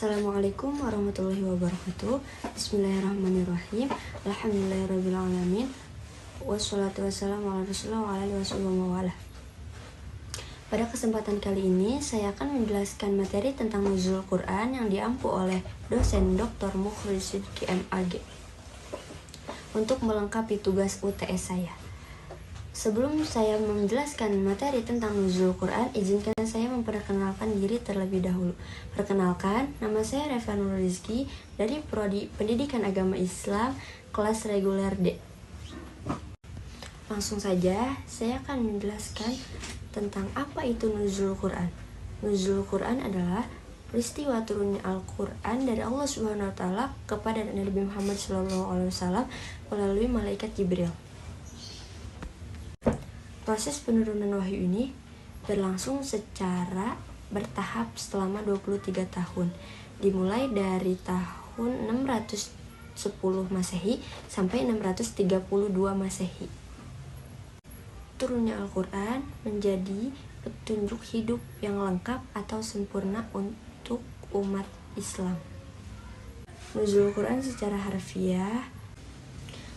Assalamualaikum warahmatullahi wabarakatuh. Bismillahirrahmanirrahim. Alhamdulillahirrabbilalamin. Wassalatu wassalamu ala rasulillah wa ala alihi wasallam. Pada kesempatan kali ini saya akan menjelaskan materi tentang nuzul Quran yang diampu oleh dosen Dr. Mukhlis Sidki MAG untuk melengkapi tugas UTS saya. Sebelum saya menjelaskan materi tentang nuzul Quran, izinkan saya memperkenalkan diri terlebih dahulu. Perkenalkan, nama saya Reva Nurul Rizky dari Prodi Pendidikan Agama Islam kelas reguler D. Langsung saja, saya akan menjelaskan tentang apa itu nuzul Quran. Nuzul Quran adalah peristiwa turunnya Al-Quran dari Allah Subhanahu wa taala kepada Nabi Muhammad SAW melalui malaikat Jibril. Proses penurunan wahyu ini berlangsung secara bertahap selama 23 tahun, dimulai dari tahun 610 Masehi sampai 632 Masehi. Turunnya Al-Quran menjadi petunjuk hidup yang lengkap atau sempurna untuk umat Islam. Nuzul Quran secara harfiah.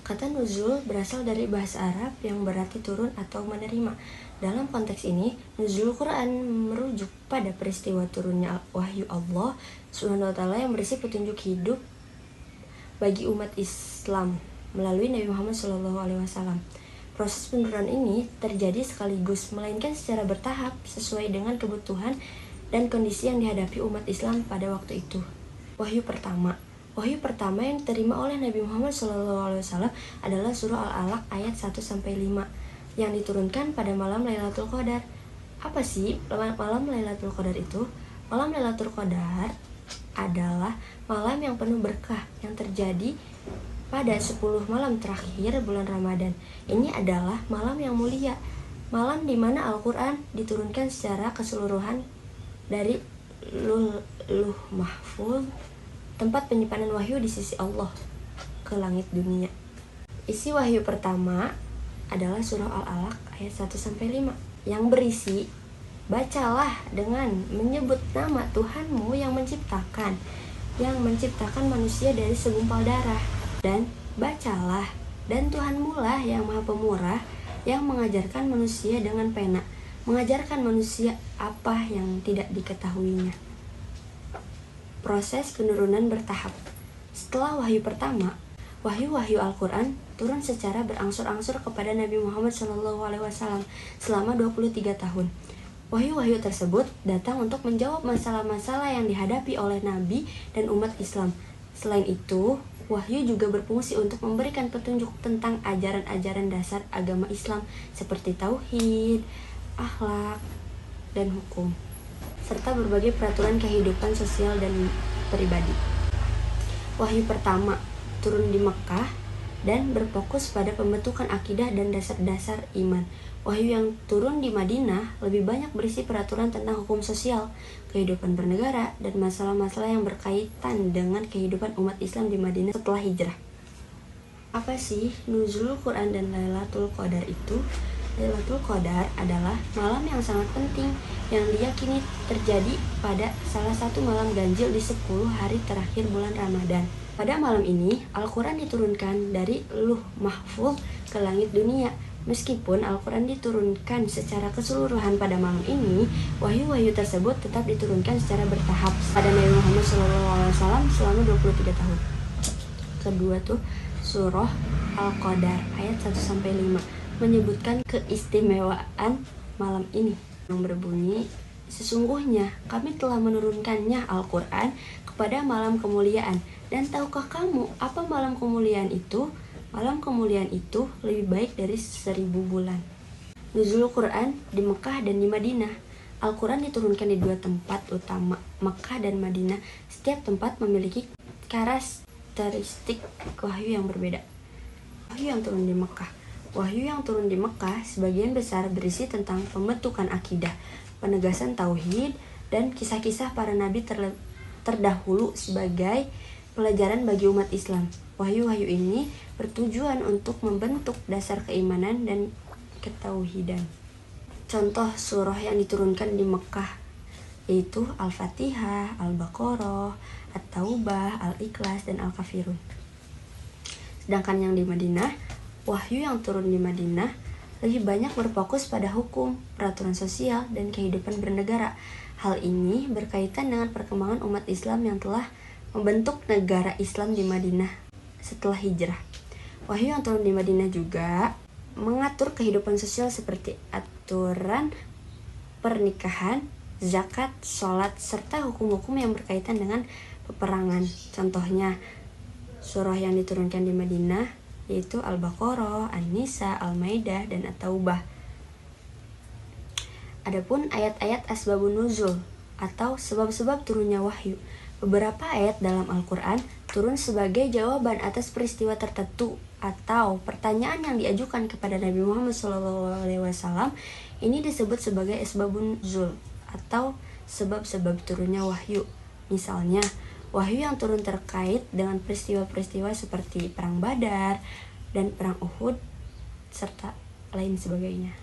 Kata nuzul berasal dari bahasa Arab yang berarti turun atau menerima. Dalam konteks ini, nuzul Quran merujuk pada peristiwa turunnya wahyu Allah Subhanahu wa taala yang berisi petunjuk hidup bagi umat Islam melalui Nabi Muhammad SAW. Proses penurunan ini terjadi sekaligus, melainkan secara bertahap sesuai dengan kebutuhan dan kondisi yang dihadapi umat Islam pada waktu itu. Wahyu pertama yang diterima oleh Nabi Muhammad SAW adalah surah Al-Alaq ayat 1-5 yang diturunkan pada malam Lailatul Qadar. Apa sih malam Lailatul Qadar itu? Malam Lailatul Qadar adalah malam yang penuh berkah yang terjadi pada 10 malam terakhir bulan Ramadan. Ini adalah malam yang mulia, malam di mana Al-Quran diturunkan secara keseluruhan dari Luh Mahfuz, tempat penyimpanan wahyu di sisi Allah, ke langit dunia. Isi wahyu pertama adalah surah Al-Alaq ayat 1-5 yang berisi, bacalah dengan menyebut nama Tuhanmu yang menciptakan manusia dari segumpal darah, dan bacalah, dan Tuhanmu lah yang maha pemurah yang mengajarkan manusia dengan pena, mengajarkan manusia apa yang tidak diketahuinya. Proses penurunan bertahap. Setelah wahyu pertama, wahyu Al-Quran turun secara berangsur-angsur kepada Nabi Muhammad SAW selama 23 tahun. Wahyu-wahyu tersebut datang untuk menjawab masalah-masalah yang dihadapi oleh Nabi dan umat Islam. Selain itu, wahyu juga berfungsi untuk memberikan petunjuk tentang ajaran-ajaran dasar agama Islam seperti tauhid, akhlak, dan hukum, serta berbagai peraturan kehidupan sosial dan pribadi. Wahyu pertama turun di Mekkah dan berfokus pada pembentukan akidah dan dasar-dasar iman. Wahyu yang turun di Madinah lebih banyak berisi peraturan tentang hukum sosial, kehidupan bernegara, dan masalah-masalah yang berkaitan dengan kehidupan umat Islam di Madinah setelah hijrah. Apa sih nuzul Quran dan Lailatul Qadar itu? Lailatul Qadar adalah malam yang sangat penting yang diyakini terjadi pada salah satu malam ganjil di 10 hari terakhir bulan Ramadan. Pada malam ini, Al-Quran diturunkan dari Luh Mahfuz ke langit dunia. Meskipun Al-Quran diturunkan secara keseluruhan pada malam ini, wahyu-wahyu tersebut tetap diturunkan secara bertahap pada Nabi Muhammad SAW selama 23 tahun. Kedua surah Al-Qadar ayat 1-5 menyebutkan keistimewaan malam ini yang berbunyi, sesungguhnya kami telah menurunkannya Al-Quran kepada malam kemuliaan, dan tahukah kamu apa malam kemuliaan itu? Malam kemuliaan itu lebih baik dari 1000 bulan. Nuzul Quran di Mekah dan di Madinah. Al-Quran diturunkan di 2 tempat utama, Mekah dan Madinah. Setiap tempat memiliki karakteristik wahyu yang berbeda. Wahyu yang turun di Mekah. Wahyu yang turun di Mekah sebagian besar berisi tentang pembentukan akidah, penegasan tauhid, dan kisah-kisah para nabi terdahulu sebagai pelajaran bagi umat Islam. Wahyu-wahyu ini bertujuan untuk membentuk dasar keimanan dan ketauhidan. Contoh surah yang diturunkan di Mekah yaitu Al-Fatihah, Al-Baqarah, At-Taubah, Al-Ikhlas, dan Al-Kafirun. Sedangkan yang di Madinah, wahyu yang turun di Madinah lebih banyak berfokus pada hukum, peraturan sosial, dan kehidupan bernegara. Hal ini berkaitan dengan perkembangan umat Islam yang telah membentuk negara Islam di Madinah setelah hijrah. Wahyu yang turun di Madinah juga mengatur kehidupan sosial seperti aturan pernikahan, zakat, sholat, serta hukum-hukum yang berkaitan dengan peperangan. Contohnya, surah yang diturunkan di Madinah yaitu Al-Baqarah, An-Nisa, Al-Maidah, dan At-Taubah. Adapun ayat-ayat asbabun nuzul atau sebab-sebab turunnya wahyu. Beberapa ayat dalam Al-Quran turun sebagai jawaban atas peristiwa tertentu atau pertanyaan yang diajukan kepada Nabi Muhammad SAW. Ini disebut sebagai asbabun nuzul atau sebab-sebab turunnya wahyu. Misalnya, wahyu yang turun terkait dengan peristiwa-peristiwa seperti Perang Badar dan Perang Uhud, serta lain sebagainya.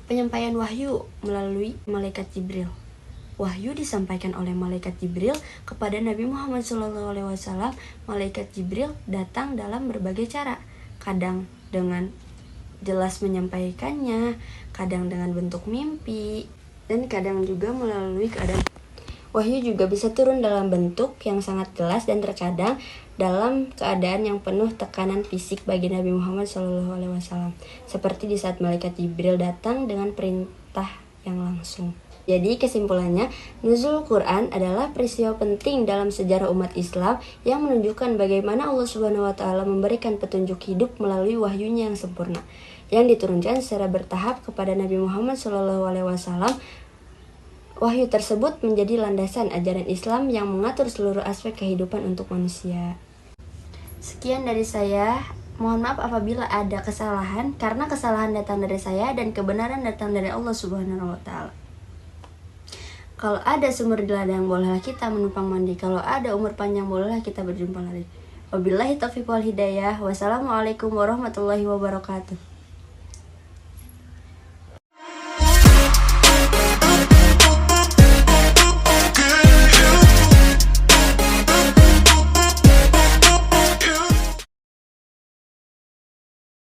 Penyampaian wahyu melalui malaikat Jibril. Wahyu disampaikan oleh malaikat Jibril kepada Nabi Muhammad SAW. Malaikat Jibril datang dalam berbagai cara, kadang dengan jelas menyampaikannya, kadang dengan bentuk mimpi, dan kadang juga melalui keadaan. Wahyu juga bisa turun dalam bentuk yang sangat jelas dan terkadang dalam keadaan yang penuh tekanan fisik bagi Nabi Muhammad SAW, seperti di saat malaikat Jibril datang dengan perintah yang langsung. Jadi kesimpulannya, nuzul Quran adalah peristiwa penting dalam sejarah umat Islam yang menunjukkan bagaimana Allah Subhanahu wa taala memberikan petunjuk hidup melalui wahyunya yang sempurna yang diturunkan secara bertahap kepada Nabi Muhammad SAW. Wahyu tersebut menjadi landasan ajaran Islam yang mengatur seluruh aspek kehidupan untuk manusia. Sekian dari saya. Mohon maaf apabila ada kesalahan, karena kesalahan datang dari saya dan kebenaran datang dari Allah Subhanahu wa taala. Kalau ada sumur di ladang, bolehlah kita menumpang mandi. Kalau ada umur panjang, bolehlah kita berjumpa lagi. Wabillahi taufiq wal hidayah. Wassalamualaikum warahmatullahi wabarakatuh.